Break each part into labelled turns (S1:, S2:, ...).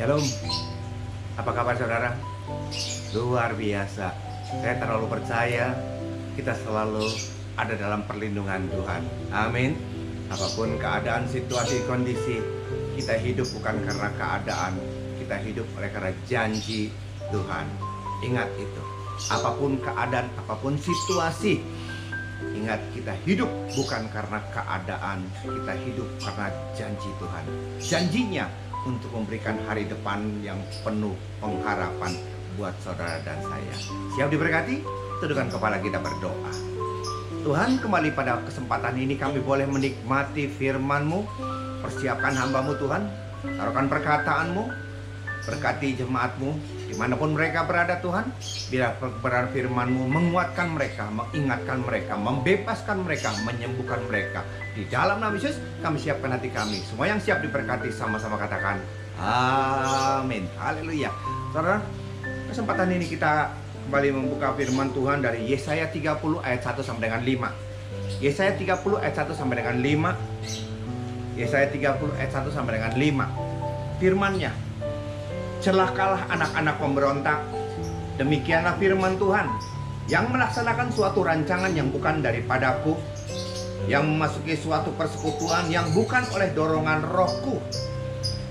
S1: Shalom, apa kabar saudara? Luar biasa. Saya terlalu percaya kita selalu ada dalam perlindungan Tuhan. Amin. Apapun keadaan, situasi, kondisi, kita hidup bukan karena keadaan, kita hidup oleh karena janji Tuhan. Ingat itu. Apapun keadaan, apapun situasi, ingat kita hidup bukan karena keadaan, kita hidup karena janji Tuhan. Janjinya untuk memberikan hari depan yang penuh pengharapan buat saudara dan saya. Siap diberkati? Tundukkan kepala kita berdoa. Tuhan, kembali pada kesempatan ini kami boleh menikmati firman-Mu. Persiapkan hamba-Mu Tuhan, taruhkan perkataan-Mu, berkati jemaat-Mu dimanapun mereka berada Tuhan. Bila kebenaran firman-Mu menguatkan mereka, mengingatkan mereka, membebaskan mereka, menyembuhkan mereka. Di dalam nama Yesus kami siapkan hati kami. Semua yang siap diberkati sama-sama katakan amin. Haleluya. Saudara, kesempatan ini kita kembali membuka firman Tuhan dari Yesaya 30 ayat 1 sampai dengan 5. Yesaya 30 ayat 1 sampai dengan 5. Yesaya 30 ayat 1 sampai dengan 5. Firman-Nya, celakalah anak-anak pemberontak, demikianlah firman Tuhan, yang melaksanakan suatu rancangan yang bukan daripadaku, yang memasuki suatu persekutuan yang bukan oleh dorongan rohku,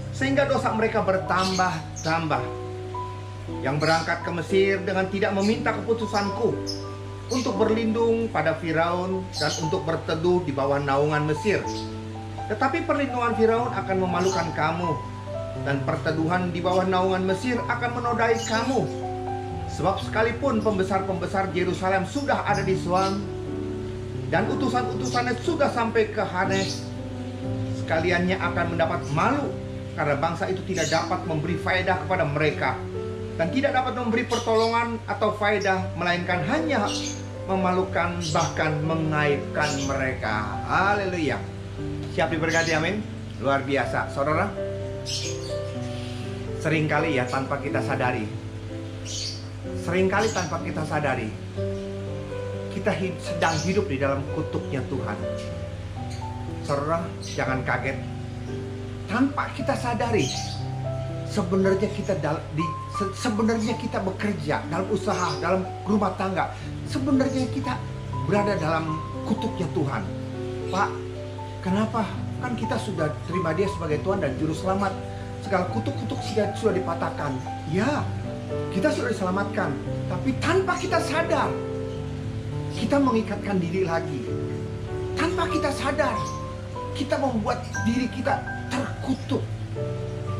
S1: sehingga dosa mereka bertambah-tambah, yang berangkat ke Mesir dengan tidak meminta keputusanku, untuk berlindung pada Firaun dan untuk berteduh di bawah naungan Mesir. Tetapi perlindungan Firaun akan memalukan kamu, dan perteduhan di bawah naungan Mesir akan menodai kamu. Sebab sekalipun pembesar-pembesar Yerusalem sudah ada di Soan, dan utusan-utusannya sudah sampai ke Hanes, sekaliannya akan mendapat malu, karena bangsa itu tidak dapat memberi faedah kepada mereka, dan tidak dapat memberi pertolongan atau faedah, melainkan hanya memalukan, bahkan mengaibkan mereka. Haleluya. Siap diberkati, amin. Luar biasa, saudara. Seringkali ya tanpa kita sadari, kita sedang hidup di dalam kutuknya Tuhan. Saudara, jangan kaget. Tanpa kita sadari, sebenarnya kita bekerja dalam usaha, dalam rumah tangga. Sebenarnya kita berada dalam kutuknya Tuhan. Pak, kenapa? Kan kita sudah terima Dia sebagai Tuhan dan Juru Selamat. Segala kutuk-kutuk sudah dipatahkan. Ya, kita sudah diselamatkan. Tapi tanpa kita sadar, kita mengikatkan diri lagi. Tanpa kita sadar, kita membuat diri kita terkutuk.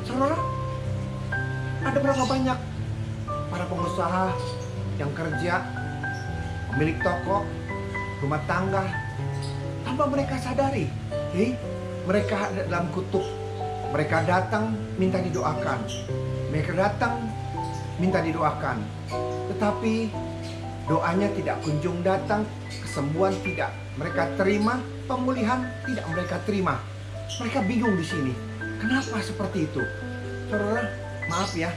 S1: Saudara, ada berapa banyak para pengusaha yang kerja, pemilik toko, rumah tangga, tanpa mereka sadari, mereka dalam kutuk. Mereka datang minta didoakan, mereka datang minta didoakan, tetapi doanya tidak kunjung datang, kesembuhan tidak mereka terima, pemulihan tidak mereka terima. Mereka bingung di sini. Kenapa seperti itu? Saudara, maaf ya.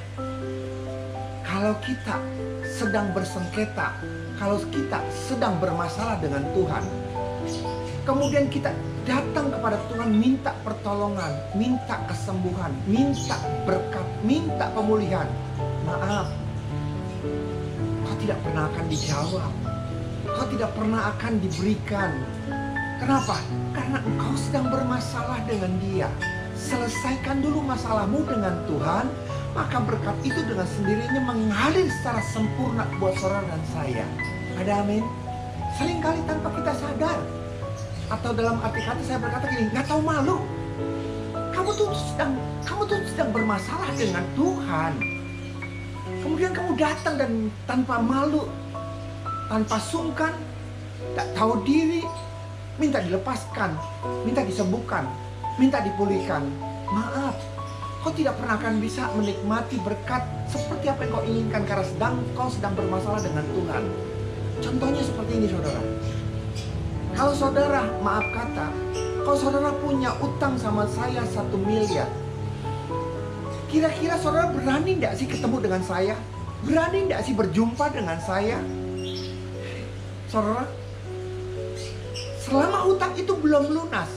S1: Kalau kita sedang bersengketa, kalau kita sedang bermasalah dengan Tuhan, kemudian kita datang kepada Tuhan minta pertolongan, minta kesembuhan, minta berkat, minta pemulihan. Maaf, kau tidak pernah akan dijawab. Kau tidak pernah akan diberikan. Kenapa? Karena engkau sedang bermasalah dengan Dia. Selesaikan dulu masalahmu dengan Tuhan, maka berkat itu dengan sendirinya mengalir secara sempurna buat saudara dan saya. Ada amin? Seringkali tanpa kita sadar, atau dalam arti kata saya berkata gini, nggak tahu malu. Kamu tuh sedang bermasalah dengan Tuhan. Kemudian kamu datang dan tanpa malu, tanpa sungkan, tak tahu diri, minta dilepaskan, minta disembuhkan, minta dipulihkan. Maaf, kau tidak pernah akan bisa menikmati berkat seperti apa yang kau inginkan karena kau sedang bermasalah dengan Tuhan. Contohnya seperti ini, saudara. Kalau saudara, maaf kata, kalau saudara punya utang sama saya 1 miliar, kira-kira saudara berani tidak sih ketemu dengan saya? Berani tidak sih berjumpa dengan saya? Saudara, selama utang itu belum lunas,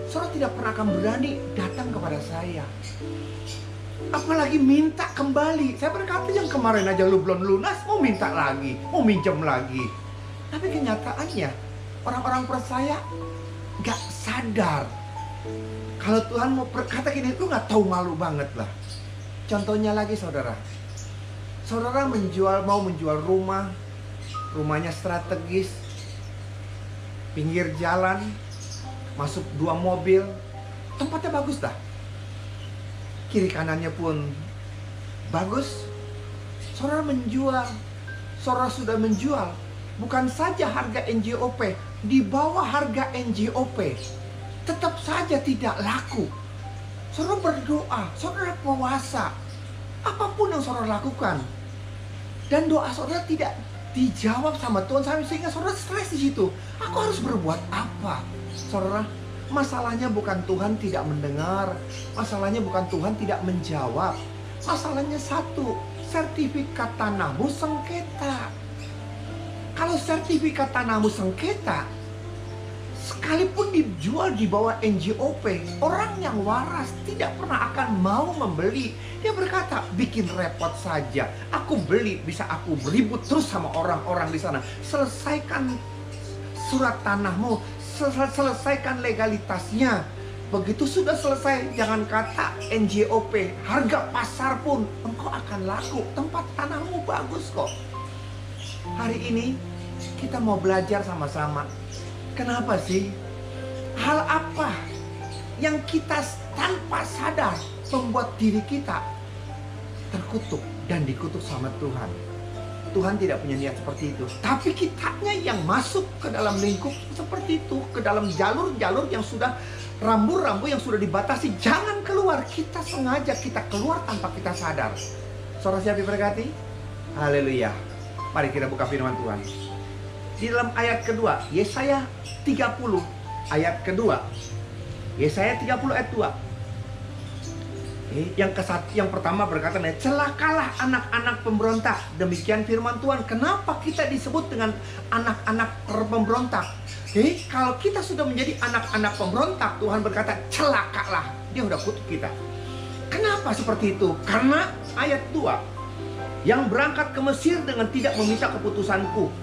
S1: saudara tidak pernah akan berani datang kepada saya. Apalagi minta kembali. Saya berkata yang kemarin aja lu belum lunas, mau minta lagi, mau minjem lagi. Tapi kenyataannya orang-orang percaya gak sadar. Kalau Tuhan mau berkata gini, lu gak tahu malu banget lah. Contohnya lagi saudara. Saudara mau menjual rumah. Rumahnya strategis, pinggir jalan, masuk 2 mobil. Tempatnya bagus dah. Kiri kanannya pun bagus. Saudara menjual. Saudara sudah menjual. Bukan saja harga NJOP, di bawah harga NJOP, tetap saja tidak laku. Saudara berdoa, saudara puasa, apapun yang saudara lakukan, dan doa saudara tidak dijawab sama Tuhan, sehingga saudara stres di situ. Aku harus berbuat apa? Saudara, masalahnya bukan Tuhan tidak mendengar, masalahnya bukan Tuhan tidak menjawab. Masalahnya satu, sertifikat tanahmu sengketa. Kalau sertifikat tanahmu sengketa, sekalipun dijual di bawah NJOP, orang yang waras tidak pernah akan mau membeli. Dia berkata, bikin repot saja. Aku beli, bisa aku ribut terus sama orang-orang di sana. Selesaikan surat tanahmu, selesaikan legalitasnya. Begitu sudah selesai, jangan kata NJOP, harga pasar pun engkau akan laku. Tempat tanahmu bagus kok. Hari ini kita mau belajar sama-sama. Kenapa sih? Hal apa yang kita tanpa sadar membuat diri kita terkutuk dan dikutuk sama Tuhan? Tuhan tidak punya niat seperti itu. Tapi kitanya yang masuk ke dalam lingkup seperti itu, ke dalam jalur-jalur yang sudah rambu-rambu yang sudah dibatasi. Jangan keluar. Kita sengaja kita keluar tanpa kita sadar. Saudara siapa diberkati? Haleluya. Mari kita buka firman Tuhan. Di dalam ayat kedua, Yesaya 30 ayat kedua. Yesaya 30 ayat 2. Yang pertama berkata, celakalah anak-anak pemberontak. Demikian firman Tuhan. Kenapa kita disebut dengan anak-anak pemberontak? Kalau kita sudah menjadi anak-anak pemberontak, Tuhan berkata, celakalah. Dia udah kutuk kita. Kenapa seperti itu? Karena ayat 2. Yang berangkat ke Mesir dengan tidak meminta keputusanku,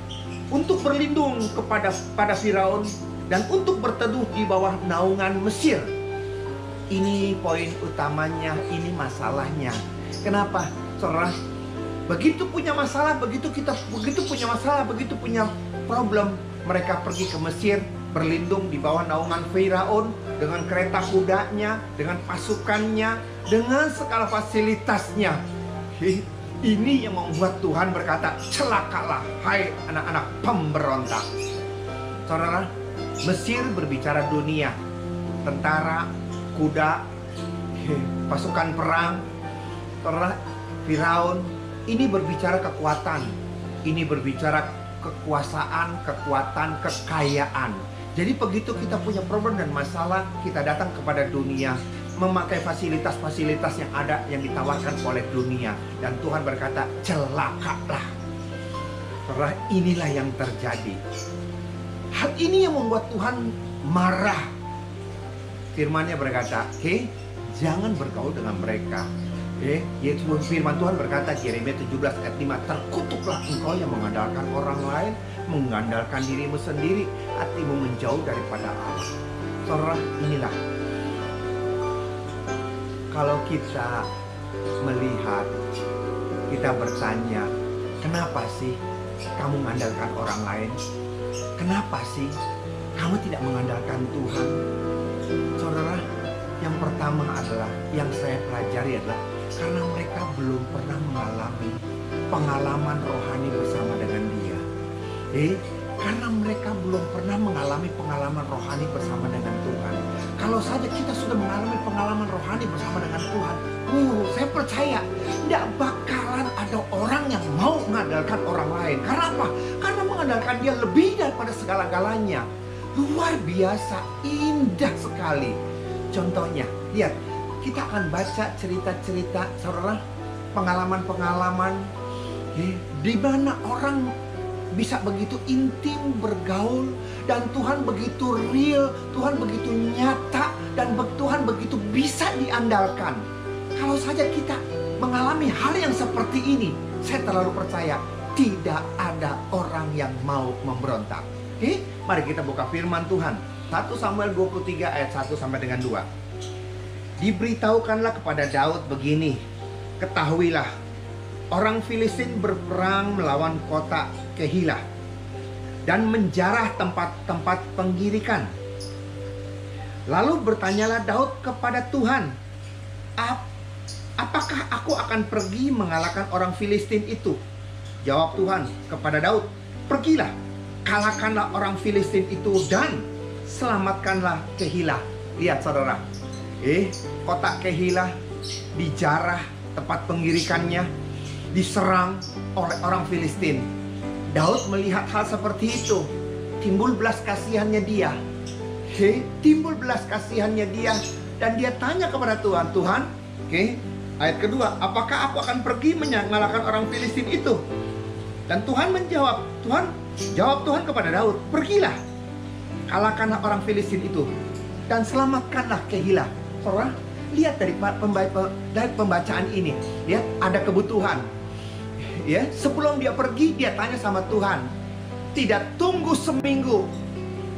S1: untuk berlindung pada Firaun dan untuk berteduh di bawah naungan Mesir. Ini poin utamanya, ini masalahnya. Kenapa? Saudara, begitu punya masalah, begitu punya problem, mereka pergi ke Mesir, berlindung di bawah naungan Firaun dengan kereta kudanya, dengan pasukannya, dengan segala fasilitasnya. Ini yang membuat Tuhan berkata, celakalah hai anak-anak pemberontak. Saudara, Mesir berbicara dunia, tentara, kuda, pasukan perang. Saudara, Firaun ini berbicara kekuatan, ini berbicara kekuasaan, kekuatan, kekayaan. Jadi begitu kita punya problem dan masalah, kita datang kepada dunia, memakai fasilitas-fasilitas yang ada, yang ditawarkan oleh dunia. Dan Tuhan berkata, celakalah. Karena inilah yang terjadi. Hal ini yang membuat Tuhan marah. Firman-Nya berkata, jangan bergaul dengan mereka. Firman Tuhan berkata, Yeremia 17 ayat 5, terkutuklah engkau yang mengandalkan orang lain, mengandalkan dirimu sendiri, hatimu menjauh daripada Allah. Saudara, inilah. Kalau kita melihat, kita bertanya, kenapa sih kamu mengandalkan orang lain? Kenapa sih kamu tidak mengandalkan Tuhan? Saudara, yang pertama adalah, yang saya pelajari adalah, karena mereka belum pernah mengalami pengalaman rohani bersama dengan Dia. Karena mereka belum pernah mengalami pengalaman rohani bersama dengan Tuhan. Kalau saja kita sudah mengalami pengalaman rohani bersama dengan Tuhan, saya percaya tidak bakalan ada orang yang mau mengandalkan orang lain. Karena apa? Karena mengandalkan Dia lebih daripada segala-galanya. Luar biasa, indah sekali. Contohnya, lihat, kita akan baca cerita-cerita, saudara, pengalaman-pengalaman di mana orang bisa begitu intim bergaul, dan Tuhan begitu real, Tuhan begitu nyata, dan Tuhan begitu bisa diandalkan.
S2: Kalau saja kita mengalami hal yang seperti ini, saya terlalu percaya tidak ada orang yang mau memberontak. Oke, mari kita buka firman Tuhan. 1 Samuel 23 ayat 1 sampai dengan 2. Diberitahukanlah kepada Daud begini, ketahuilah, orang Filistin berperang melawan kota Kehilah dan menjarah tempat-tempat penggirikan. Lalu bertanyalah Daud kepada Tuhan, apakah aku akan pergi mengalahkan orang Filistin itu? Jawab Tuhan kepada Daud, pergilah, kalahkanlah orang Filistin itu dan selamatkanlah Kehilah. Lihat saudara, kota Kehilah dijarah, tempat penggirikannya diserang oleh orang Filistin. Daud melihat hal seperti itu, timbul belas kasihannya dia. Timbul belas kasihannya dia, dan dia tanya kepada Tuhan, Tuhan, ayat kedua, apakah aku akan pergi mengalahkan orang Filistin itu? Dan Tuhan menjawab, jawab Tuhan kepada Daud, pergilah, kalahkanlah orang Filistin itu dan selamatkanlah Kehilah. Saudara, lihat dari pembacaan ini, lihat ada kebutuhan. Ya, sebelum dia pergi, dia tanya sama Tuhan. Tidak tunggu seminggu,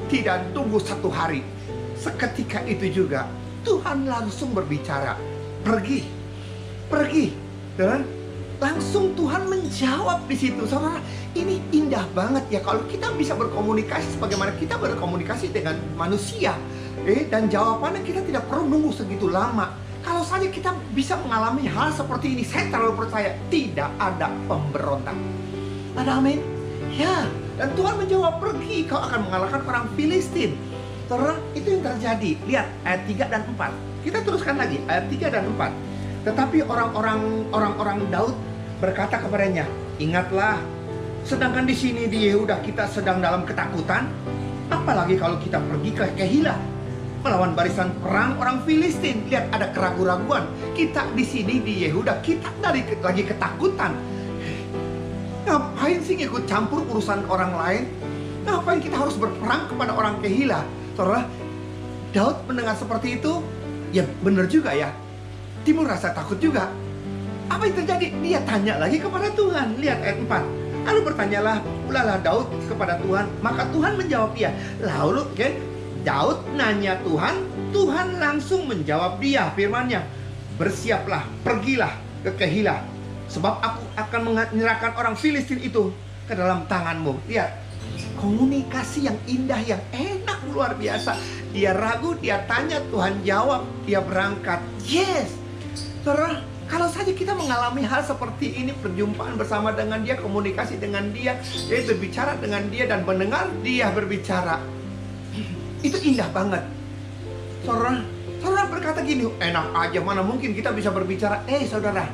S2: tidak tunggu 1 hari. Seketika itu juga Tuhan langsung berbicara, pergi. Dan langsung Tuhan menjawab di situ. Saudara, ini indah banget ya kalau kita bisa berkomunikasi sebagaimana kita berkomunikasi dengan manusia. Dan jawabannya kita tidak perlu nunggu segitu lama. Kalau saja kita bisa mengalami hal seperti ini, saya terlalu percaya tidak ada pemberontak. Ada amin? Ya, dan Tuhan menjawab, pergi, kau akan mengalahkan orang Filistin. Saudara, itu yang terjadi. Lihat ayat 3 dan 4. Kita teruskan lagi ayat 3 dan 4. Tetapi orang-orang Daud berkata kepadanya, ingatlah, sedangkan di sini di Yehuda kita sedang dalam ketakutan, apalagi kalau kita pergi ke Kehilah melawan barisan perang orang Filistin. Lihat ada keraguan-raguan. Kita di sini di Yehuda kita lagi ketakutan. Ngapain sih ikut campur urusan orang lain? Ngapain kita harus berperang kepada orang Kehilah? Saudara, Daud mendengar seperti itu, ya benar juga ya. Timbul rasa takut juga. Apa yang terjadi? Dia tanya lagi kepada Tuhan. Lihat ayat 4. Lalu bertanyalah pula Daud kepada Tuhan, maka Tuhan menjawab dia. Lalu Daud nanya Tuhan, Tuhan langsung menjawab dia, firman-Nya, bersiaplah, pergilah ke Kehilah, sebab aku akan menyerahkan orang Filistin itu ke dalam tanganmu. Lihat, komunikasi yang indah, yang enak, luar biasa. Dia ragu, dia tanya, Tuhan jawab, dia berangkat. Yes, saudara, kalau saja kita mengalami hal seperti ini, perjumpaan bersama dengan dia, komunikasi dengan dia, berbicara dengan dia dan mendengar dia berbicara, itu indah banget. Saudara berkata gini, enak aja, mana mungkin kita bisa berbicara. Saudara,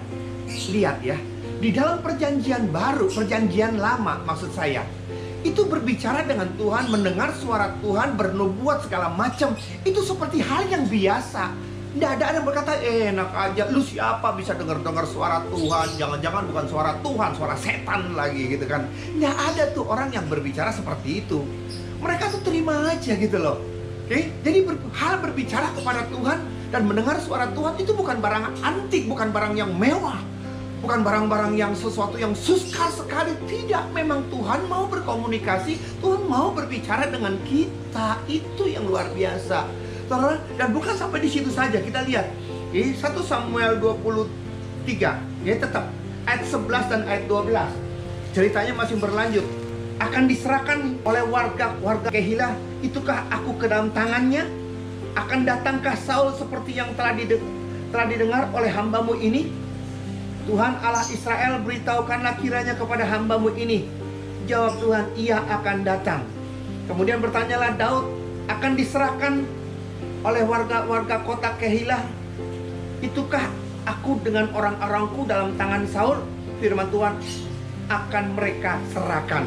S2: lihat ya, di dalam perjanjian baru, perjanjian lama maksud saya, itu berbicara dengan Tuhan, mendengar suara Tuhan, bernubuat segala macam, itu seperti hal yang biasa. Nggak ada yang berkata, enak aja, lu siapa bisa dengar suara Tuhan, jangan-jangan bukan suara Tuhan, suara setan lagi gitu kan. Nggak ada tuh orang yang berbicara seperti itu. Mereka tuh terima aja gitu loh. Jadi hal berbicara kepada Tuhan dan mendengar suara Tuhan itu bukan barang antik, bukan barang yang mewah, bukan barang-barang yang sesuatu yang sukar sekali. Tidak, memang Tuhan mau berkomunikasi, Tuhan mau berbicara dengan kita. Itu yang luar biasa, saudara. Dan bukan sampai di situ saja, kita lihat 1 Samuel 23, tetap ayat 11 dan ayat 12. Ceritanya masih berlanjut. Akan diserahkan oleh warga Kehilah, itukah aku ke dalam tangannya? Akan datangkah Saul seperti yang telah didengar oleh hambamu ini? Tuhan Allah Israel, beritahukanlah kiranya kepada hambamu ini. Jawab Tuhan, ia akan datang. Kemudian bertanyalah Daud, akan diserahkan oleh warga kota Kehilah, itukah aku dengan orang-orangku dalam tangan Saul? Firman Tuhan, akan mereka serahkan.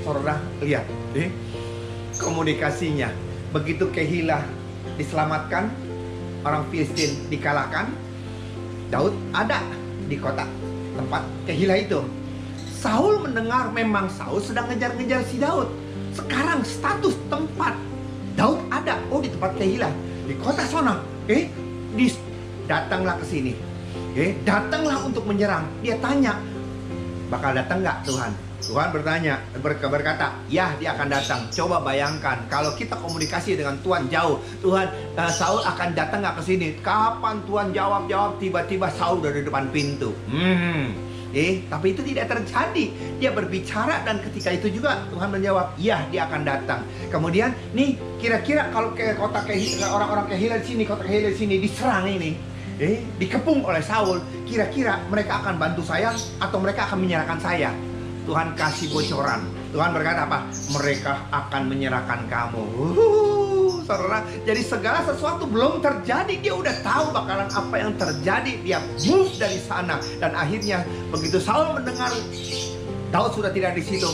S2: Saudara, lihat komunikasinya. Begitu Kehilah diselamatkan, orang Filistin dikalahkan, Daud ada di kota tempat Kehilah itu. Saul mendengar memang Saul sedang ngejar-ngejar si Daud. Sekarang status tempat Daud ada, di tempat Kehilah, di kota sana. datanglah ke sini. Datanglah untuk menyerang. Dia tanya, bakal datang nggak Tuhan? Tuhan berkata, ya dia akan datang. Coba bayangkan kalau kita komunikasi dengan Tuhan jauh. Tuhan, Saul akan datang nggak ke sini? Kapan Tuhan jawab tiba-tiba Saul udah di depan pintu. Tapi itu tidak terjadi. Dia berbicara dan ketika itu juga Tuhan menjawab, ya dia akan datang. Kemudian nih kira-kira kalau ke kota orang-orang Kehilah di sini, kota Kehilah di sini diserang ini, dikepung oleh Saul, kira-kira mereka akan bantu saya atau mereka akan menyerahkan saya? Tuhan kasih bocoran. Tuhan berkata apa? Mereka akan menyerahkan kamu. Saudara, jadi segala sesuatu belum terjadi, dia udah tahu bakalan apa yang terjadi. Dia move dari sana dan akhirnya begitu Saul mendengar Daud sudah tidak di situ,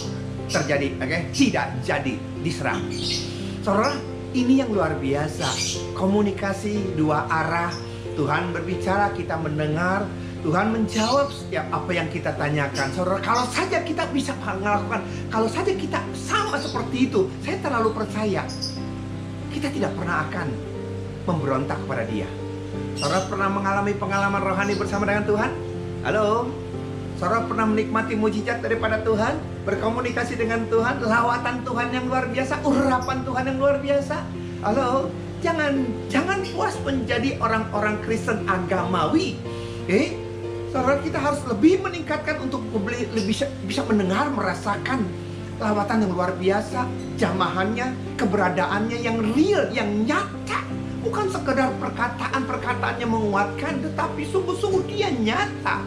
S2: terjadi, tidak jadi diserang. Saudara, ini yang luar biasa. Komunikasi dua arah. Tuhan berbicara, kita mendengar. Tuhan menjawab setiap apa yang kita tanyakan. Saudara, kalau saja kita bisa melakukan, kalau saja kita sama seperti itu, saya terlalu percaya kita tidak pernah akan memberontak kepada Dia. Saudara pernah mengalami pengalaman rohani bersama dengan Tuhan? Halo? Saudara pernah menikmati mujizat daripada Tuhan? Berkomunikasi dengan Tuhan? Lawatan Tuhan yang luar biasa? Urapan Tuhan yang luar biasa? Halo? Jangan puas menjadi orang-orang Kristen agamawi. Saudara, kita harus lebih meningkatkan untuk lebih bisa mendengar, merasakan lawatan yang luar biasa, jamahannya, keberadaannya yang real, yang nyata. Bukan sekedar perkataan-perkataannya menguatkan, tetapi sungguh-sungguh dia nyata.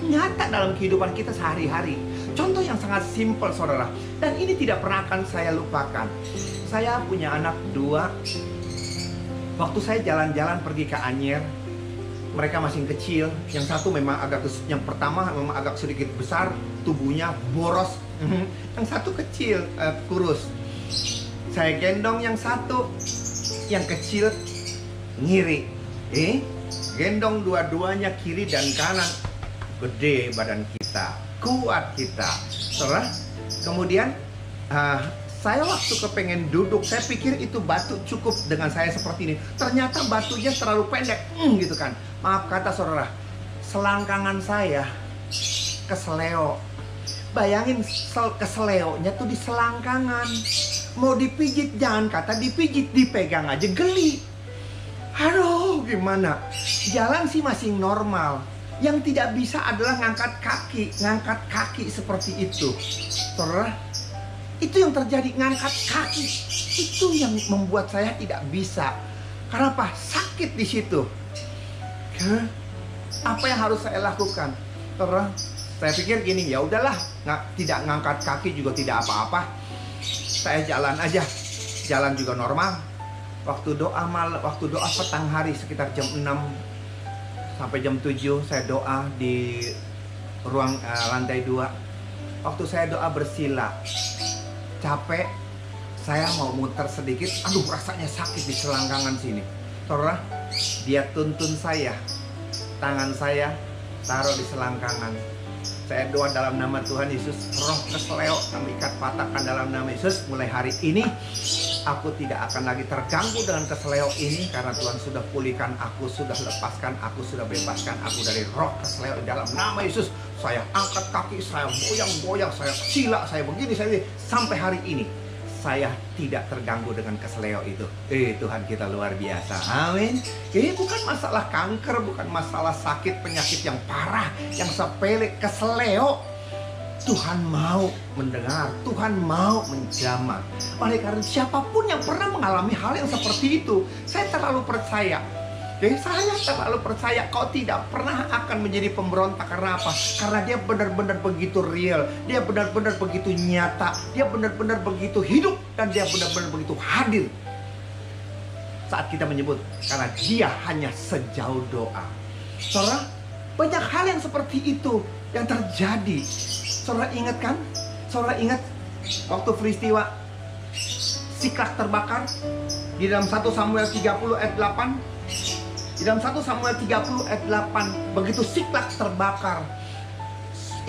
S2: Nyata dalam kehidupan kita sehari-hari. Contoh yang sangat simpel, saudara. Dan ini tidak pernah akan saya lupakan. Saya punya anak 2. Waktu saya jalan-jalan pergi ke Anyer, mereka masih kecil. Yang satu memang yang pertama memang agak sedikit besar, tubuhnya boros. Yang satu kecil, kurus. Saya gendong yang satu, yang kecil ngiri. Gendong dua-duanya kiri dan kanan. Gede badan kita, kuat kita. Saudara, kemudian saya waktu kepengen duduk, saya pikir itu batu cukup dengan saya seperti ini. Ternyata batunya terlalu pendek, gitu kan. Maaf kata saudara, selangkangan saya keseleo. Bayangin keseleonya tuh di selangkangan. Mau dipijit, jangan kata dipijit, dipegang aja geli. Aduh, gimana? Jalan sih masih normal. Yang tidak bisa adalah ngangkat kaki seperti itu. Saudara, itu yang terjadi, ngangkat kaki. Itu yang membuat saya tidak bisa. Karena apa? Sakit di situ. Apa yang harus saya lakukan? Saudara, saya pikir gini, ya udahlah, tidak ngangkat kaki juga tidak apa-apa. Saya jalan aja. Jalan juga normal. Waktu doa petang hari sekitar jam 6 sampai jam 7 saya doa di ruang lantai 2. Waktu saya doa bersila, capek, saya mau muter sedikit, aduh rasanya sakit di selangkangan sini. Saudara, dia tuntun saya, tangan saya taruh di selangkangan. Saya doa dalam nama Tuhan Yesus, roh keseleo kami ikat patahkan dalam nama Yesus. Mulai hari ini aku tidak akan lagi terganggu dengan keseleo ini, karena Tuhan sudah pulihkan aku, sudah lepaskan aku, sudah bebaskan aku dari roh keseleo dalam nama Yesus. Saya angkat kaki, saya goyang-goyang, saya sila, saya begini, sampai hari ini saya tidak terganggu dengan keseleo itu. Tuhan kita luar biasa. Amin. Ini bukan masalah kanker, bukan masalah sakit penyakit yang parah, yang sepele, keseleo. Tuhan mau mendengar, Tuhan mau menjamah. Oleh karena siapapun yang pernah mengalami hal yang seperti itu, saya terlalu percaya. Saya terlalu percaya kau tidak pernah akan menjadi pemberontak. Karena apa? Karena dia benar-benar begitu real, dia benar-benar begitu nyata, dia benar-benar begitu hidup, dan dia benar-benar begitu hadir saat kita menyebut. Karena dia hanya sejauh doa. Saudara, banyak hal yang seperti itu yang terjadi. Saudara ingat kan? Saudara ingat waktu peristiwa Siklak terbakar di dalam 1 Samuel 30 ayat 8? Di dalam 1 Samuel 30 ayat 8, begitu Siklak terbakar,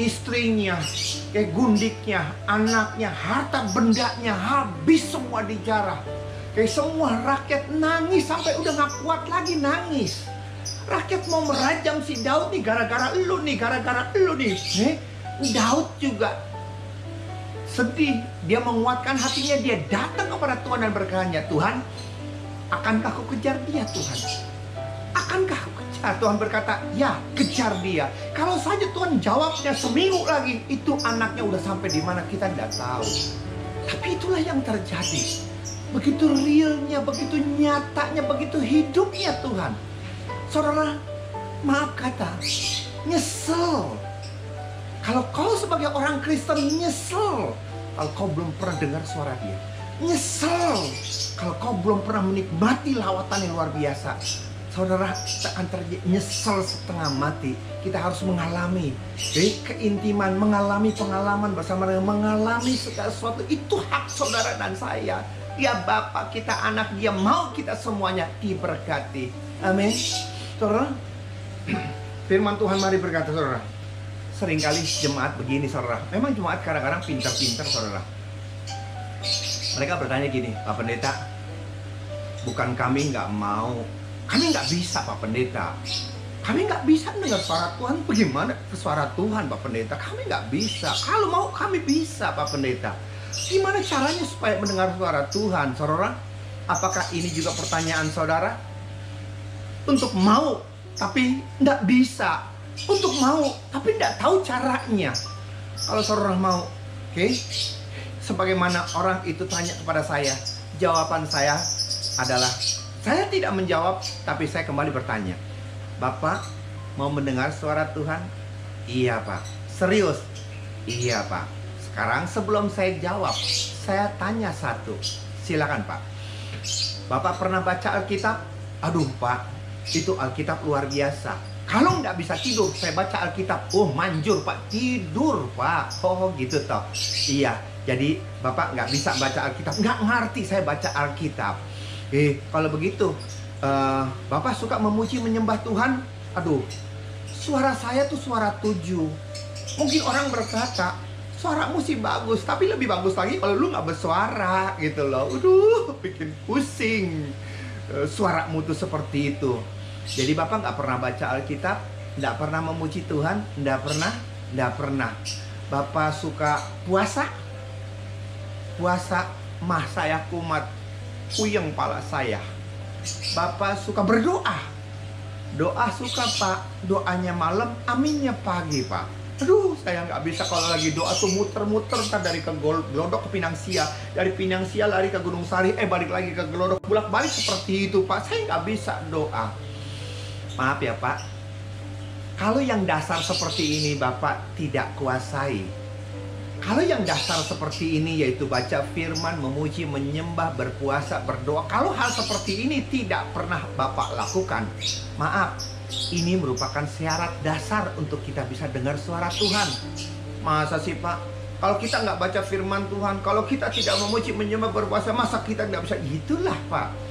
S2: istrinya, gundiknya, anaknya, harta bendanya habis semua dijarah. Semua rakyat nangis sampai udah gak kuat lagi nangis. Rakyat mau merajam si Daud nih gara-gara elu nih, gara-gara elu nih. Daud juga sedih. Dia menguatkan hatinya, dia datang kepada Tuhan dan bertanya, Tuhan, akankah kau kejar dia Tuhan? Akankah kau kejar? Tuhan berkata, ya kejar dia. Kalau saja Tuhan jawabnya seminggu lagi, itu anaknya udah sampai di mana kita tidak tahu. Tapi itulah yang terjadi. Begitu realnya, begitu nyatanya, begitu hidupnya Tuhan. Saudara, maaf kata, nyesel. Kalau kau sebagai orang Kristen nyesel kalau kau belum pernah dengar suara dia. Nyesel kalau kau belum pernah menikmati lawatan yang luar biasa. Saudara, akan terjadi nyesel setengah mati. Kita harus mengalami keintiman, mengalami pengalaman bersama dengan mengalami segala sesuatu. Itu hak saudara dan saya. Dia Bapak, kita anak, dia mau kita semuanya diberkati. Amin. Saudara, firman Tuhan mari berkata, saudara. Seringkali jemaat begini, saudara. Memang jemaat kadang-kadang pintar-pintar, saudara. Mereka bertanya gini, Pak Pendeta, bukan kami nggak mau, kami nggak bisa Pak Pendeta. Kami nggak bisa mendengar suara Tuhan. Bagaimana suara Tuhan Pak Pendeta? Kami nggak bisa. Kalau mau kami bisa Pak Pendeta. Gimana caranya supaya mendengar suara Tuhan, saudara? Apakah ini juga pertanyaan saudara? Untuk mau, tapi nggak bisa. Untuk mau, tapi tidak tahu caranya. Kalau saudara mau, oke? Sebagaimana orang itu tanya kepada saya, jawaban saya adalah, saya tidak menjawab, tapi saya kembali bertanya, Bapak mau mendengar suara Tuhan? Iya Pak. Serius? Iya Pak. Sekarang sebelum saya jawab, saya tanya satu. Silakan Pak. Bapak pernah baca Alkitab? Aduh Pak, itu Alkitab luar biasa. Kalau nggak bisa tidur, saya baca Alkitab. Oh manjur Pak, tidur Pak. Oh gitu toh. Iya, jadi Bapak nggak bisa baca Alkitab. Nggak ngerti saya baca Alkitab. Kalau begitu, Bapak suka memuji menyembah Tuhan? Aduh, suara saya tuh suara 7. Mungkin orang berkata, suaramu sih bagus, tapi lebih bagus lagi kalau lu nggak bersuara gitu loh. Aduh, bikin pusing. Suaramu tuh seperti itu. Jadi Bapak nggak pernah baca Alkitab, nggak pernah memuji Tuhan, nggak pernah. Bapak suka puasa, mah saya kumat, puyeng pala saya. Bapak suka berdoa, doa suka Pak, doanya malam, aminnya pagi Pak. Aduh, saya nggak bisa kalau lagi doa tuh muter-muter, ntar dari ke Glodok ke Pinang Sia, dari Pinang Sia lari ke Gunung Sari, balik lagi ke Glodok, bolak-balik seperti itu Pak. Saya nggak bisa doa. Maaf ya Pak, kalau yang dasar seperti ini Bapak tidak kuasai. Kalau yang dasar seperti ini yaitu baca firman, memuji, menyembah, berpuasa, berdoa, kalau hal seperti ini tidak pernah Bapak lakukan, maaf, ini merupakan syarat dasar untuk kita bisa dengar suara Tuhan. Masa sih Pak, kalau kita nggak baca firman Tuhan, kalau kita tidak memuji, menyembah, berpuasa, masa kita nggak bisa? Itulah Pak.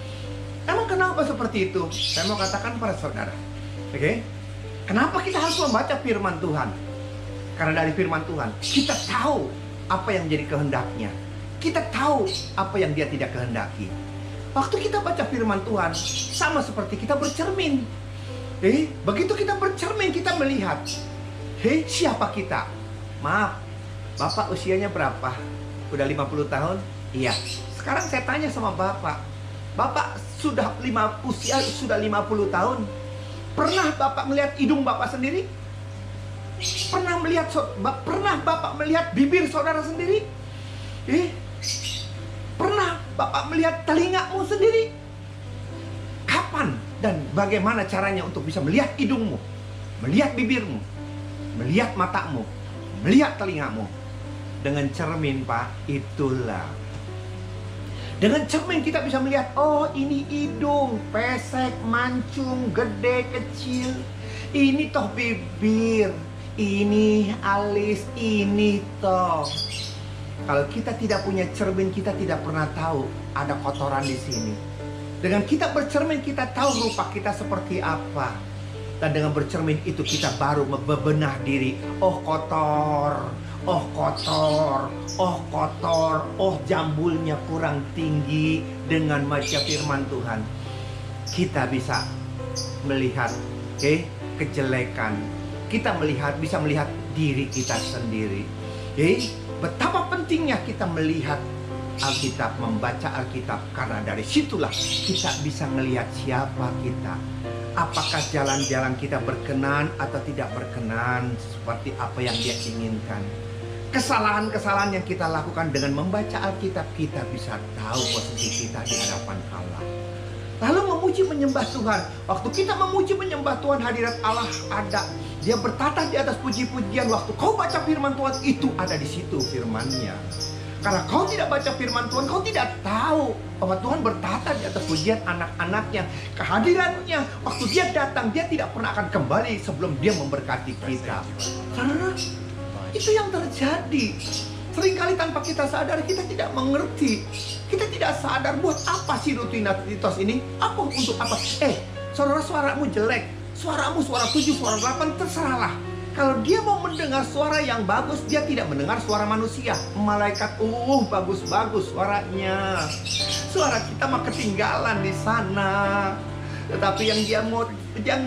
S2: Emang kenapa seperti itu? Saya mau katakan pada saudara, oke? Kenapa kita harus membaca firman Tuhan? Karena dari firman Tuhan kita tahu apa yang menjadi kehendaknya. Kita tahu apa yang dia tidak kehendaki. Waktu kita baca firman Tuhan, sama seperti kita bercermin. Begitu kita bercermin, kita melihat, siapa kita? Maaf, Bapak usianya berapa? Udah 50 tahun? Iya. Sekarang saya tanya sama Bapak, Bapak sudah 50 tahun. Pernah Bapak melihat hidung Bapak sendiri? Pernah Bapak melihat bibir saudara sendiri? Pernah Bapak melihat telingamu sendiri? Kapan dan bagaimana caranya untuk bisa melihat hidungmu, melihat bibirmu, melihat matamu, melihat telingamu? Dengan cermin Pak, itulah. Dengan cermin kita bisa melihat, oh ini hidung, pesek, mancung, gede, kecil. Ini toh bibir, ini alis, ini toh. Kalau kita tidak punya cermin, kita tidak pernah tahu ada kotoran di sini. Dengan kita bercermin, kita tahu rupa kita seperti apa. Dan dengan bercermin itu kita baru membenah diri. Oh kotor, oh kotor, oh kotor, oh jambulnya kurang tinggi. Dengan baca firman Tuhan, kita bisa melihat kejelekan. Kita bisa melihat diri kita sendiri. Betapa pentingnya kita melihat Alkitab, membaca Alkitab, karena dari situlah kita bisa melihat siapa kita. Apakah jalan-jalan kita berkenan atau tidak berkenan seperti apa yang Dia inginkan. Kesalahan-kesalahan yang kita lakukan dengan membaca Alkitab, kita bisa tahu posisi kita di hadapan Allah. Lalu memuji menyembah Tuhan. Waktu kita memuji menyembah Tuhan, hadirat Allah ada. Dia bertata di atas puji-pujian. Waktu kau baca firman Tuhan, itu ada di situ firman-Nya. Karena kau tidak baca firman Tuhan, kau tidak tahu bahwa Tuhan bertata di atas pujian anak-anaknya. Kehadirannya, waktu Dia datang, Dia tidak pernah akan kembali sebelum Dia memberkati kita. Karena itu yang terjadi. Seringkali tanpa kita sadar, kita tidak mengerti. Kita tidak sadar buat apa sih rutinitas ini? Apa untuk apa? Saudara, suaramu jelek, suaramu suara 7, suara 8, terserahlah. Kalau dia mau mendengar suara yang bagus, dia tidak mendengar suara manusia. Malaikat, bagus-bagus suaranya. Suara kita mah ketinggalan di sana. Tetapi yang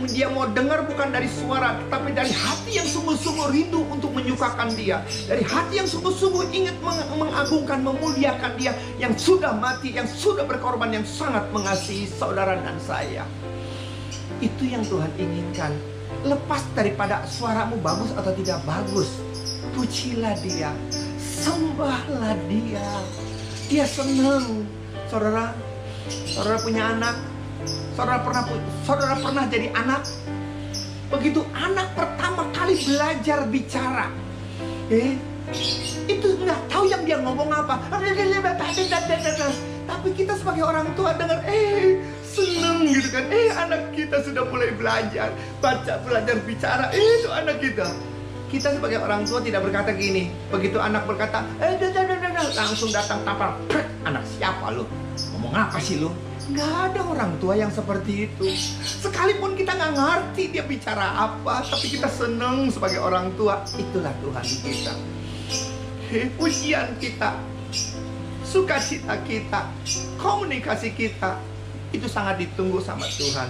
S2: dia mau dengar bukan dari suara, tetapi dari hati yang sungguh-sungguh rindu untuk menyukakan Dia. Dari hati yang sungguh-sungguh ingat mengagungkan, memuliakan Dia yang sudah mati, yang sudah berkorban, yang sangat mengasihi saudara dan saya. Itu yang Tuhan inginkan. Lepas daripada suaramu bagus atau tidak bagus, pujilah Dia, sembahlah Dia. Dia senang. Saudara punya anak, saudara pernah jadi anak. Begitu anak pertama kali belajar bicara, itu nggak tahu yang dia ngomong apa. Tapi kita sebagai orang tua dengar, seneng gitu kan. Anak kita sudah mulai belajar belajar bicara. Itu anak kita. Kita sebagai orang tua tidak berkata gini. Begitu anak berkata, langsung datang tampar. Anak siapa lu? Ngomong apa sih lu? Nggak ada orang tua yang seperti itu. Sekalipun kita nggak ngerti dia bicara apa, tapi kita seneng sebagai orang tua. Itulah Tuhan kita. Pujian kita, sukacita kita, komunikasi kita, itu sangat ditunggu sama Tuhan.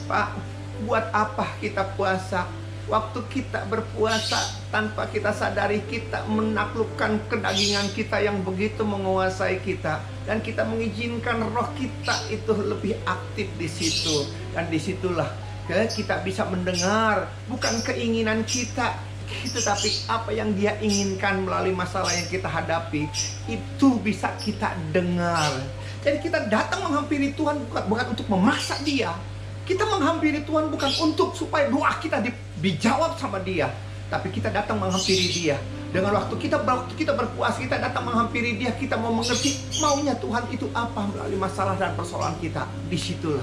S2: Pak, buat apa kita puasa? Waktu kita berpuasa, tanpa kita sadari kita menaklukkan kedagingan kita yang begitu menguasai kita, dan kita mengizinkan roh kita itu lebih aktif di situ. Dan disitulah kita bisa mendengar bukan keinginan kita, tetapi apa yang Dia inginkan melalui masalah yang kita hadapi, itu bisa kita dengar. Jadi kita datang menghampiri Tuhan bukan untuk memaksa Dia. Kita menghampiri Tuhan bukan untuk supaya doa kita dijawab sama Dia, tapi kita datang menghampiri Dia. Dengan waktu kita berpuasa, kita datang menghampiri Dia. Kita mau mengerti maunya Tuhan itu apa melalui masalah dan persoalan kita. Disitulah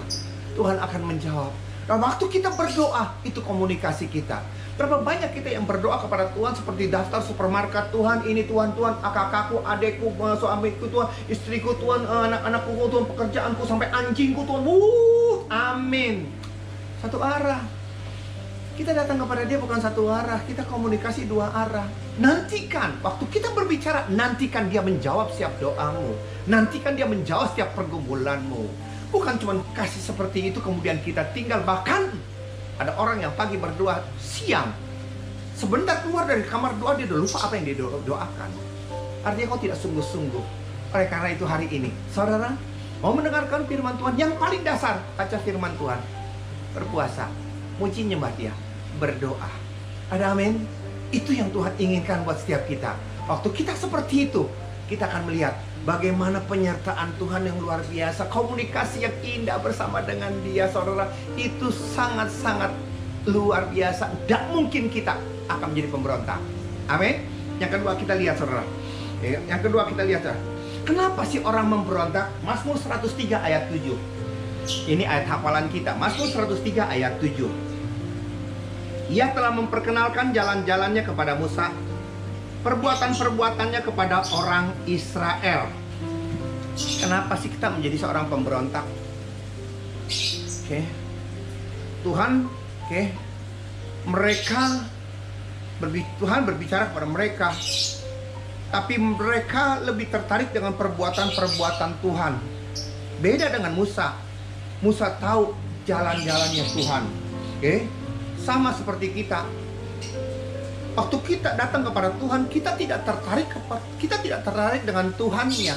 S2: Tuhan akan menjawab. Dan waktu kita berdoa, itu komunikasi kita. Berapa banyak kita yang berdoa kepada Tuhan seperti daftar supermarket. Tuhan ini, Tuhan, kakakku, adekku, suamiku, Tuhan, istriku, Tuhan, anak-anakku, Tuhan, pekerjaanku, sampai anjingku, Tuhan. Amin. Satu arah. Kita datang kepada Dia bukan satu arah, kita komunikasi dua arah. Nantikan, waktu kita berbicara, nantikan Dia menjawab setiap doamu. Nantikan Dia menjawab setiap pergumulanmu. Bukan cuma kasih seperti itu kemudian kita tinggal. Bahkan ada orang yang pagi berdoa, siang sebentar keluar dari kamar doa, dia udah lupa apa yang dia doakan. Artinya kau tidak sungguh-sungguh. Oleh karena itu hari ini, saudara mau mendengarkan firman Tuhan yang paling dasar, baca firman Tuhan, berpuasa, muji nyembah Dia, berdoa. Ada amin? Itu yang Tuhan inginkan buat setiap kita. Waktu kita seperti itu, kita akan melihat bagaimana penyertaan Tuhan yang luar biasa. Komunikasi yang indah bersama dengan Dia, saudara, itu sangat-sangat luar biasa. Tidak mungkin kita akan menjadi pemberontak. Amin. Yang kedua kita lihat, saudara. Yang kedua kita lihat, saudara. Kenapa sih orang memberontak? Mazmur 103 ayat 7. Ini ayat hafalan kita. Mazmur 103 ayat 7. Ia telah memperkenalkan jalan-jalannya kepada Musa, perbuatan-perbuatannya kepada orang Israel. Kenapa sih kita menjadi seorang pemberontak? Tuhan, Tuhan berbicara kepada mereka, tapi mereka lebih tertarik dengan perbuatan-perbuatan Tuhan. Beda dengan Musa. Musa tahu jalan-jalannya Tuhan. Oke, sama seperti kita. Waktu kita datang kepada Tuhan, kita tidak tertarik dengan Tuhannya,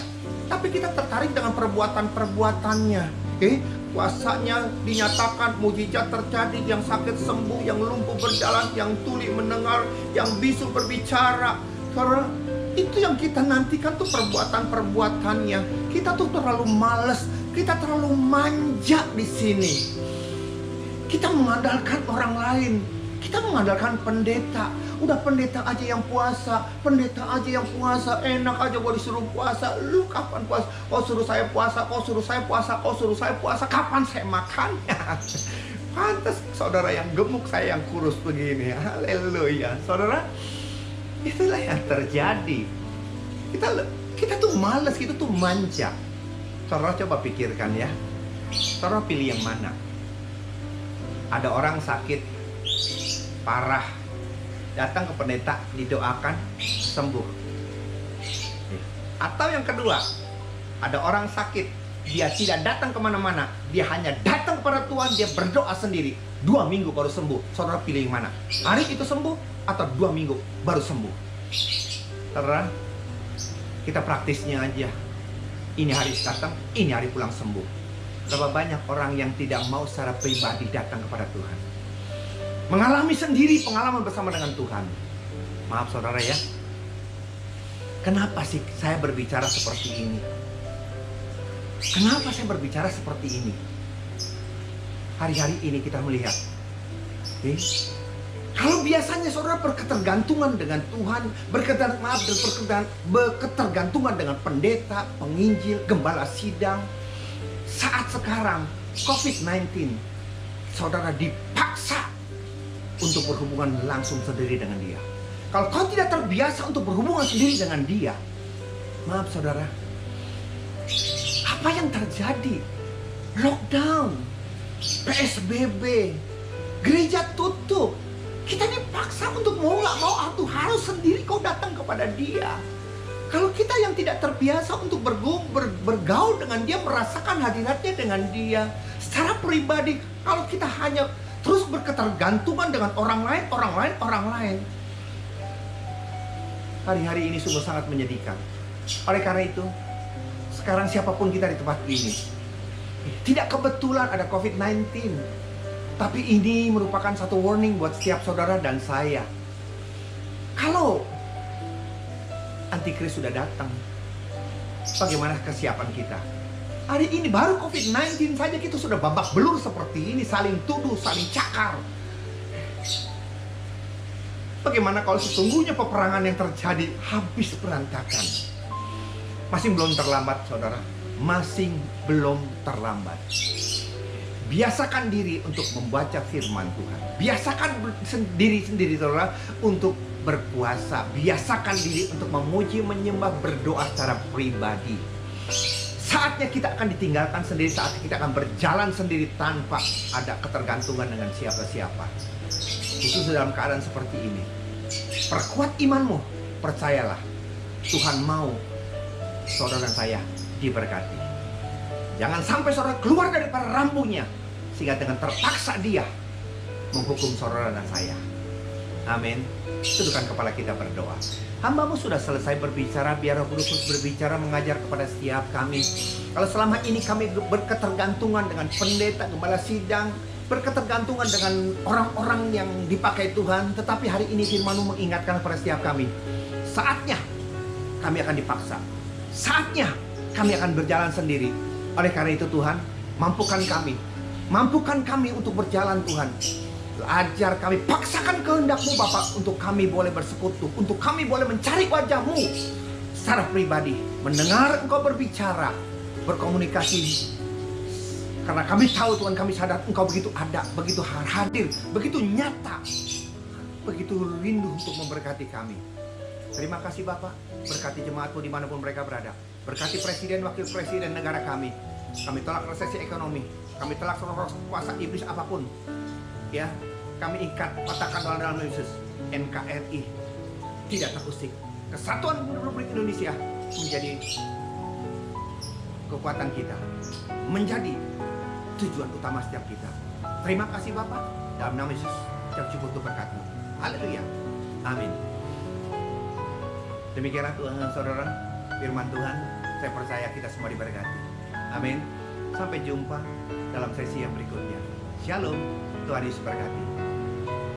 S2: tapi kita tertarik dengan perbuatan-perbuatannya. Oke, kuasanya dinyatakan, mujizat terjadi, yang sakit sembuh, yang lumpuh berjalan, yang tuli mendengar, yang bisu berbicara. Karena itu yang kita nantikan tuh perbuatan-perbuatannya. Kita tuh terlalu malas, kita terlalu manja di sini. Kita mengandalkan orang lain, kita mengandalkan pendeta. Udah pendeta aja yang puasa, pendeta aja yang puasa, enak aja gua disuruh puasa. Lu kapan puasa? Kau suruh saya puasa, kau suruh saya puasa, kau suruh saya puasa. Kapan saya makannya? Pantas saudara yang gemuk, saya yang kurus begini. Haleluya. Saudara, itulah yang terjadi. Kita tuh malas, kita tuh manja. Saudara coba pikirkan ya. Saudara pilih yang mana? Ada orang sakit parah, datang ke pendeta, didoakan, sembuh. Atau yang kedua, ada orang sakit, dia tidak datang kemana-mana, dia hanya datang kepada Tuhan, dia berdoa sendiri, 2 minggu baru sembuh. Saudara pilih yang mana? Hari itu sembuh atau 2 minggu baru sembuh? Saudara, kita praktisnya aja. Ini hari datang, ini hari pulang sembuh. Berapa banyak orang yang tidak mau secara pribadi datang kepada Tuhan, mengalami sendiri pengalaman bersama dengan Tuhan. Maaf saudara ya, kenapa sih saya berbicara seperti ini? Kenapa saya berbicara seperti ini? Hari-hari ini kita melihat, kalau biasanya saudara berketergantungan dengan Tuhan, berketergantungan dengan pendeta, penginjil, gembala sidang. Saat sekarang COVID-19, saudara dipaksa untuk berhubungan langsung sendiri dengan dia. Kalau kau tidak terbiasa untuk berhubungan sendiri dengan dia, maaf saudara, apa yang terjadi? Lockdown, PSBB, gereja tutup. Kita dipaksa untuk mau gak mau atau harus sendiri kau datang kepada dia. Kalau kita yang tidak terbiasa untuk bergaul dengan dia, merasakan hadiratnya dengan dia secara pribadi, kalau kita hanya terus berketergantungan dengan orang lain, hari-hari ini sungguh sangat menyedihkan. Oleh karena itu, sekarang siapapun kita di tempat ini, tidak kebetulan ada COVID-19, tapi ini merupakan satu warning buat setiap saudara dan saya. Kalau Antikris sudah datang, bagaimana kesiapan kita? Hari ini baru COVID-19 saja kita sudah babak belur seperti ini, saling tuduh, saling cakar. Bagaimana kalau sesungguhnya peperangan yang terjadi habis berantakan? Masih belum terlambat saudara, masih belum terlambat. Biasakan diri untuk membaca firman Tuhan. Biasakan sendiri saudara untuk berpuasa. Biasakan diri untuk memuji, menyembah, berdoa secara pribadi. Saatnya kita akan ditinggalkan sendiri, saatnya kita akan berjalan sendiri tanpa ada ketergantungan dengan siapa-siapa. Khusus dalam keadaan seperti ini, perkuat imanmu, percayalah, Tuhan mau saudara dan saya diberkati. Jangan sampai saudara keluar dari para rambunya, sehingga dengan terpaksa dia menghukum saudara dan saya. Amin. Tundukkan kepala kita berdoa. Hamba-Mu sudah selesai berbicara, biar Roh Kudus berbicara, mengajar kepada setiap kami. Kalau selama ini kami berketergantungan dengan pendeta, gembala sidang, berketergantungan dengan orang-orang yang dipakai Tuhan, tetapi hari ini firman-Mu mengingatkan kepada setiap kami, saatnya kami akan dipaksa, saatnya kami akan berjalan sendiri. Oleh karena itu Tuhan, mampukan kami untuk berjalan Tuhan. Ajar kami, paksakan kehendak-Mu Bapa, untuk kami boleh bersekutu, untuk kami boleh mencari wajah-Mu secara pribadi, mendengar Engkau berbicara, berkomunikasi. Karena kami tahu Tuhan, kami sadar Engkau begitu ada, begitu hadir, begitu nyata, begitu rindu untuk memberkati kami. Terima kasih Bapak, berkati jemaat-Mu dimanapun mereka berada. Berkati presiden, wakil presiden negara kami. Kami tolak resesi ekonomi, kami tolak roh kuasa iblis apapun. Ya, kami ikat, patahkan dalam Yesus. NKRI tidak terusik. Kesatuan Republik Indonesia menjadi kekuatan kita, menjadi tujuan utama setiap kita. Terima kasih Bapak. Dalam nama Yesus, ucap syukur untuk berkat-Mu. Haleluya. Amin. Demikianlah Tuhan, saudara, firman Tuhan. Saya percaya kita semua diberkati. Amin. Sampai jumpa dalam sesi yang berikutnya. Shalom. Tuhan Yesus berkati.